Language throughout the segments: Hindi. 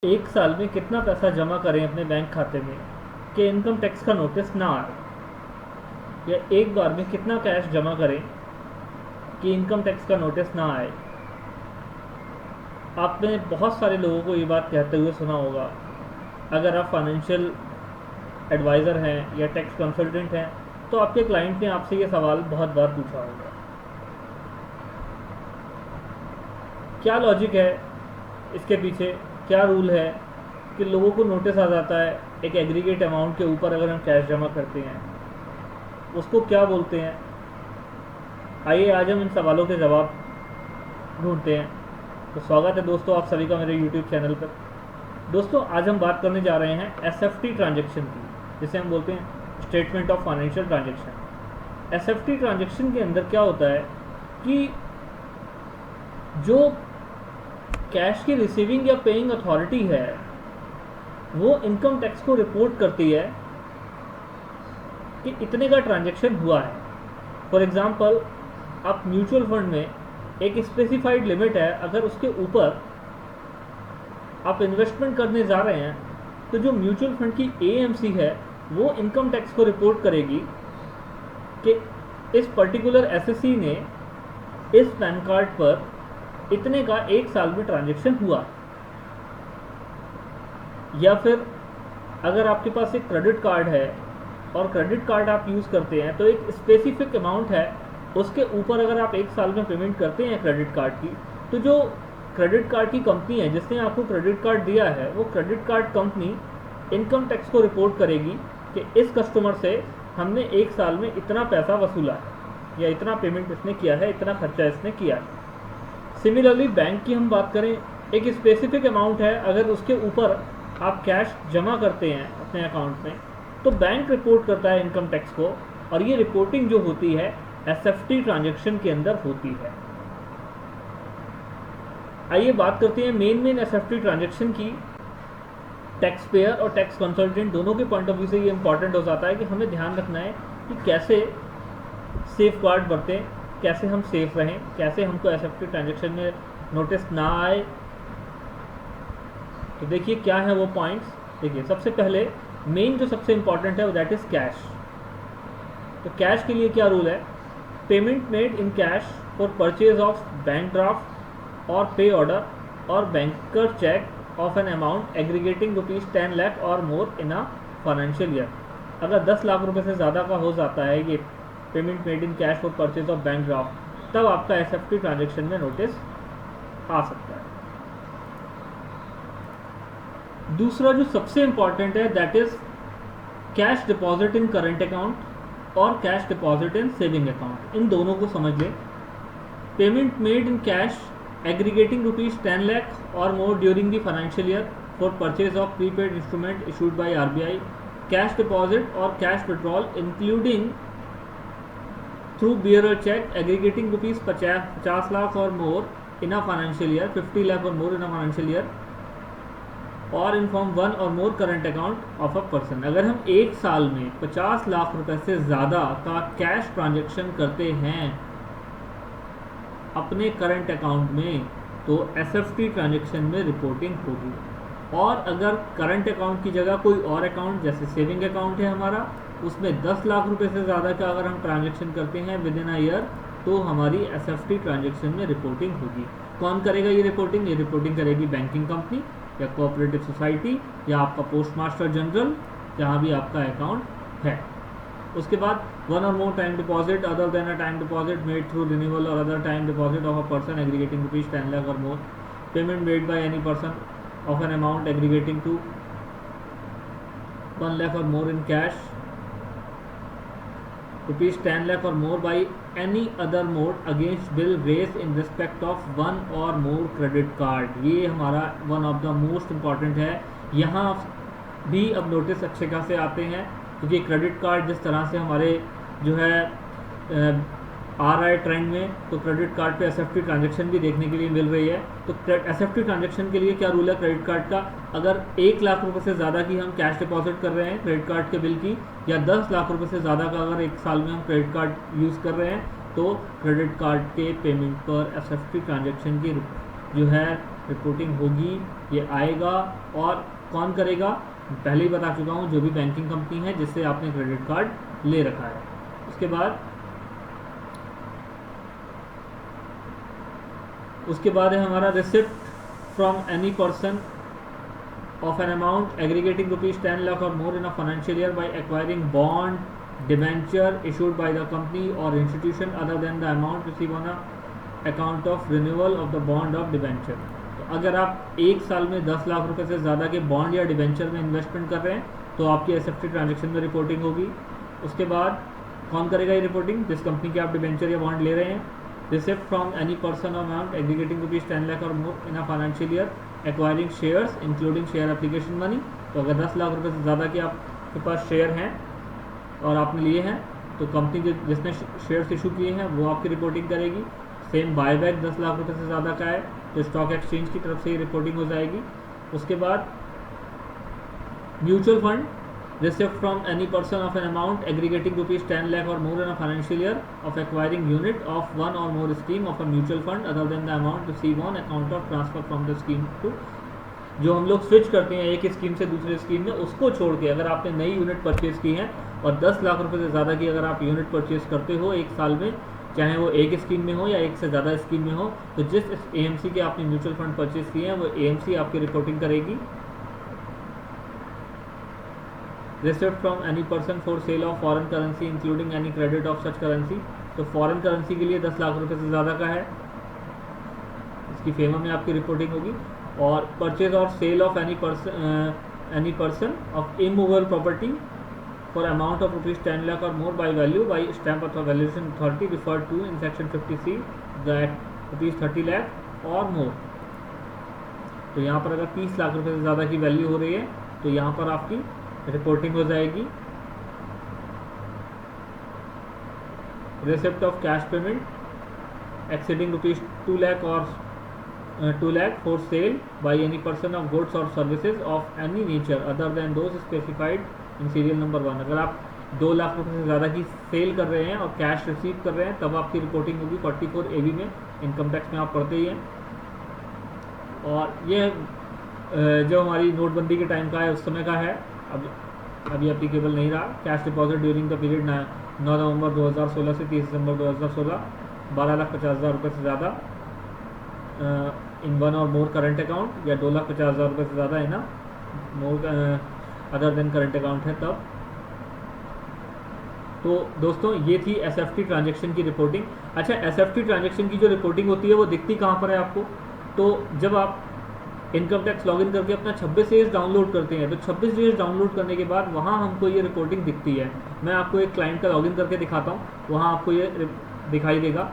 एक साल में कितना पैसा जमा करें अपने बैंक खाते में कि इनकम टैक्स का नोटिस ना आए, या एक बार में कितना कैश जमा करें कि इनकम टैक्स का नोटिस ना आए। आपने बहुत सारे लोगों को ये बात कहते हुए सुना होगा। अगर आप फाइनेंशियल एडवाइज़र हैं या टैक्स कंसल्टेंट हैं तो आपके क्लाइंट ने आपसे ये सवाल बहुत बार पूछा होगा। क्या लॉजिक है इसके पीछे, क्या रूल है कि लोगों को नोटिस आ जाता है एक एग्रीगेट अमाउंट के ऊपर अगर हम कैश जमा करते हैं, उसको क्या बोलते हैं। आइए आज हम इन सवालों के जवाब ढूंढते हैं। तो स्वागत है दोस्तों आप सभी का मेरे यूट्यूब चैनल पर। दोस्तों आज हम बात करने जा रहे हैं एसएफटी ट्रांजैक्शन की, जिसे हम बोलते हैं statement of financial transaction. SFT transaction के अंदर क्या होता है कि जो कैश की रिसीविंग या पेइंग अथॉरिटी है वो इनकम टैक्स को रिपोर्ट करती है कि इतने का ट्रांजैक्शन हुआ है। फॉर एग्जांपल आप म्यूचुअल फंड में एक स्पेसिफाइड लिमिट है, अगर उसके ऊपर आप इन्वेस्टमेंट करने जा रहे हैं तो जो म्यूचुअल फंड की एएमसी है वो इनकम टैक्स को रिपोर्ट करेगी कि इस पर्टिकुलर एसएससी ने इस पैन कार्ड पर इतने का एक साल में ट्रांजैक्शन हुआ। या फिर अगर आपके पास एक क्रेडिट कार्ड है और क्रेडिट कार्ड आप यूज़ करते हैं तो एक स्पेसिफिक अमाउंट है, उसके ऊपर अगर आप एक साल में पेमेंट करते हैं क्रेडिट कार्ड की, तो जो क्रेडिट कार्ड की कंपनी है जिसने आपको क्रेडिट कार्ड दिया है वो credit card company income tax को रिपोर्ट करेगी कि इस कस्टमर से हमने एक साल में इतना पैसा वसूला है या इतना पेमेंट इसने किया है, इतना खर्चा इसने किया है। सिमिलरली बैंक की हम बात करें, एक स्पेसिफिक अमाउंट है, अगर उसके ऊपर आप कैश जमा करते हैं अपने अकाउंट में तो बैंक रिपोर्ट करता है इनकम टैक्स को, और ये रिपोर्टिंग जो होती है एसएफटी ट्रांजैक्शन के अंदर होती है। आइए बात करते हैं मेन एसएफटी ट्रांजैक्शन की। टैक्स पेयर और टैक्स कंसल्टेंट दोनों के पॉइंट ऑफ व्यू से ये इंपॉर्टेंट हो जाता है कि हमें ध्यान रखना है कि कैसे सेफ गार्ड बरतें, कैसे हम सेफ रहें, कैसे हमको एसएफटी ट्रांजैक्शन में नोटिस ना आए। तो देखिए क्या है वो पॉइंट्स। देखिए सबसे पहले मेन जो सबसे इंपॉर्टेंट है वो दैट इज़ कैश। तो कैश के लिए क्या रूल है, payment made in cash for purchase of bank draft और पे ऑर्डर और banker cheque of an amount aggregating ₹10 lakh और more in a financial year. अगर 10 लाख रुपए से ज़्यादा का हो जाता है ये payment made in cash for purchase of bank draft, तब आपका एसएफटी ट्रांजैक्शन में नोटिस आ सकता है। दूसरा जो सबसे इंपॉर्टेंट है that is cash deposit in current account और cash deposit in saving account. इन दोनों को समझ लें। Payment made in cash aggregating ₹10 lakh और more during the financial year for purchase of prepaid instrument issued by RBI, cash deposit और cash withdrawal including through bearer cheque aggregating ₹50 lakh और more in a financial year, 50 lakh और more in a financial year, और inform one or more current account of a person. अगर हम एक साल में 50 लाख रुपए से ज़्यादा का कैश ट्रांजैक्शन करते हैं अपने करंट अकाउंट में तो एसएफटी ट्रांजैक्शन में रिपोर्टिंग होगी। और अगर करंट अकाउंट की जगह कोई और अकाउंट जैसे सेविंग अकाउंट है हमारा, उसमें 10 लाख रुपए से ज़्यादा का अगर हम ट्रांजैक्शन करते हैं विद इन अ ईयर तो हमारी एसएफटी ट्रांजैक्शन में रिपोर्टिंग होगी। कौन करेगा ये रिपोर्टिंग? ये रिपोर्टिंग करेगी बैंकिंग कंपनी या कोऑपरेटिव सोसाइटी या आपका पोस्ट मास्टर जनरल, जहाँ भी आपका अकाउंट है। उसके बाद one or more time deposit other than a time deposit made through renewal or other time deposit of a person aggregating ₹10 lakh और more, payment made by any person of an amount aggregating to 1 lakh और मोर इन कैश, ₹10 लाख और more by any other mode against bill raised in respect of one or more credit card. ये हमारा one of the most important है। यहाँ भी अब नोटिस अच्छे खासे आते हैं क्योंकि क्रेडिट कार्ड जिस तरह से हमारे जो है आ रहा है ट्रेंड में, तो क्रेडिट कार्ड पे एसएफटी ट्रांजैक्शन भी देखने के लिए मिल रही है। तो एसएफटी ट्रांजैक्शन के लिए क्या रूल है क्रेडिट कार्ड का, अगर 1 लाख रुपए से ज़्यादा की हम कैश डिपॉजिट कर रहे हैं क्रेडिट कार्ड के बिल की, या 10 लाख रुपए से ज़्यादा का अगर एक साल में हम क्रेडिट कार्ड यूज़ कर रहे हैं, तो क्रेडिट कार्ड के पेमेंट पर एसएफटी ट्रांजैक्शन की जो है रिपोर्टिंग होगी, ये आएगा। और कौन करेगा, पहले ही बता चुका हूँ, जो भी बैंकिंग कंपनी है जिससे आपने क्रेडिट कार्ड ले रखा है। उसके बाद है हमारा receipt from any person of an amount aggregating rupees 10 lakh or more in a financial year by acquiring bond, debenture issued by the company or institution other than the amount received on a account of renewal of the bond of debenture। तो अगर आप एक साल में 10 लाख रुपए से ज़्यादा के बॉन्ड या डिबेंचर में इन्वेस्टमेंट कर रहे हैं तो आपकी एसएफटी ट्रांजेक्शन में रिपोर्टिंग होगी। उसके बाद कौन करेगा ये रिपोर्टिंग, जिस कंपनी के आप डिबेंचर या बॉन्ड ले रहे हैं। Receipt from any person amount aggregating rupees 10 lakh और more in a financial year acquiring shares including share application money. तो अगर 10 लाख रुपए से ज़्यादा के आपके पास शेयर हैं और आपने लिए हैं तो कंपनी जिसने शेयर्स इशू किए हैं वो आपकी रिपोर्टिंग करेगी। सेम बायबैक 10 लाख रुपए से ज़्यादा का है तो स्टॉक एक्सचेंज की तरफ से ये रिपोर्टिंग हो जाएगी। उसके बाद mutual fund receipt from any person of an amount aggregating rupees 10 lakh और more in a financial year of acquiring unit of one or more scheme of a mutual fund other than the amount receive on account of transfer from the scheme to. जो हम लोग स्विच करते हैं एक स्कीम से दूसरे स्कीम में, उसको छोड़ के अगर आपने नई यूनिट परचेज की है और 10 लाख रुपए से ज़्यादा की अगर आप यूनिट परचेज करते हो एक साल में, चाहे वो एक स्कीम में हो या एक से ज़्यादा स्कीम में हो, तो जिस एएमसी के आपने म्यूचुअल फंड परचेज किए हैं वो एएमसी आपकी रिपोर्टिंग करेगी। Receipt from any person for sale of foreign currency including any credit of such currency. तो फॉरेन करेंसी के लिए 10 लाख रुपए से ज़्यादा का है, इसकी फेवर में आपकी रिपोर्टिंग होगी। और परचेज और sale of any person of immovable property for amount of rupees 10 lakh और more by value by stamp अथवा valuation authority referred to in section 50C that rupees 30 lakh और मोर। तो यहाँ पर अगर 30 लाख रुपए से ज़्यादा की वैल्यू हो रही है तो यहाँ पर आपकी रिपोर्टिंग हो जाएगी। Receipt of cash payment exceeding rupees 2 lakh और 2 lakh for sale by any person of goods or services of any nature other than those specified in serial number 1। अगर आप 2 लाख रुपए से ज़्यादा की सेल कर रहे हैं और कैश रिसीव कर रहे हैं तब आपकी रिपोर्टिंग होगी 44 AB में, इनकम टैक्स में आप पढ़ते ही हैं। और ये जो हमारी नोटबंदी के टाइम का है उस समय का है, अभी एप्लीकेबल नहीं रहा। Cash deposit during the period 9 नवंबर 2016 से 30 दिसंबर 2016 12,50,000 रुपये से ज़्यादा in one or more current account, या 2,50,000 रुपये से ज़्यादा है ना more other than current account है तब। तो दोस्तों ये थी एसएफटी ट्रांजैक्शन की रिपोर्टिंग। अच्छा, एसएफटी ट्रांजैक्शन की जो रिपोर्टिंग होती है वो दिखती कहाँ पर है आपको, तो जब आप इनकम टैक्स लॉगिन करके अपना 26 डेज डाउनलोड करते हैं तो 26 डेज डाउनलोड करने के बाद वहाँ हमको ये रिपोर्टिंग दिखती है। मैं आपको एक क्लाइंट का लॉगिन करके दिखाता हूँ, वहाँ आपको ये दिखाई देगा।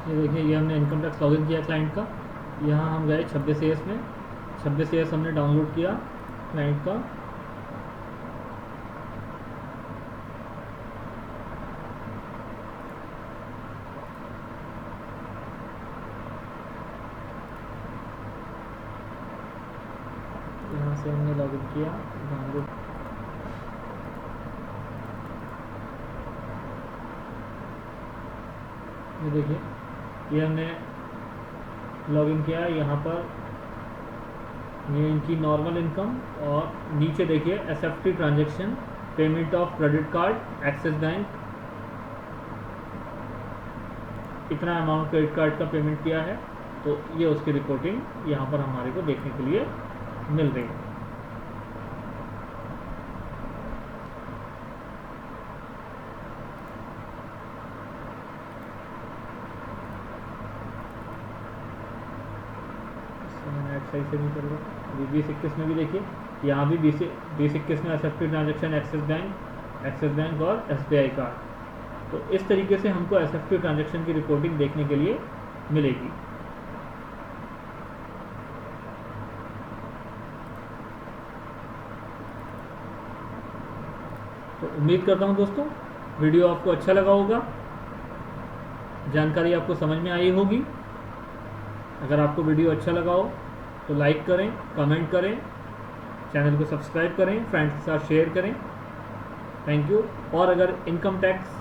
ये देखिए, ये हमने इनकम टैक्स लॉगिन किया क्लाइंट का, यहाँ हम गए 26 AS में, 26 AS हमने डाउनलोड किया क्लाइंट का। यहाँ से हमने लॉगिन किया, डाउनलोड ये देखिए, ये हमने लॉगिन किया। यहाँ पर ये इनकी नॉर्मल इनकम और नीचे देखिए SFT transaction, payment of credit card axis bank, इतना अमाउंट क्रेडिट कार्ड का पेमेंट किया है, तो ये उसकी रिपोर्टिंग यहाँ पर हमारे को देखने के लिए मिल रही है। सही से नहीं कर रहा। अभी 2021 में भी देखिए, यहाँ भी 2021 में एसएफटी ट्रांजैक्शन एक्सिस बैंक और एसबीआई कार्ड। तो इस तरीके से हमको एसएफटी ट्रांजैक्शन की रिपोर्टिंग देखने के लिए मिलेगी। तो उम्मीद करता हूँ दोस्तों वीडियो आपको अच्छा लगा होगा, जानकारी आपको समझ में आई होगी। अगर आपको वीडियो अच्छा लगा हो तो लाइक करें, कमेंट करें, चैनल को सब्सक्राइब करें, फ्रेंड्स के साथ शेयर करें। Thank you. और अगर इनकम टैक्स,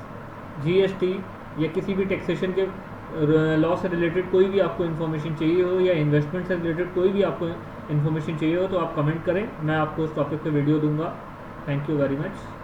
जीएसटी या किसी भी टैक्सेशन के लॉ से रिलेटेड कोई भी आपको इन्फॉर्मेशन चाहिए हो या इन्वेस्टमेंट से रिलेटेड कोई भी आपको इन्फॉर्मेशन चाहिए हो तो आप कमेंट करें, मैं आपको उस टॉपिक पे वीडियो दूंगा। Thank you very much.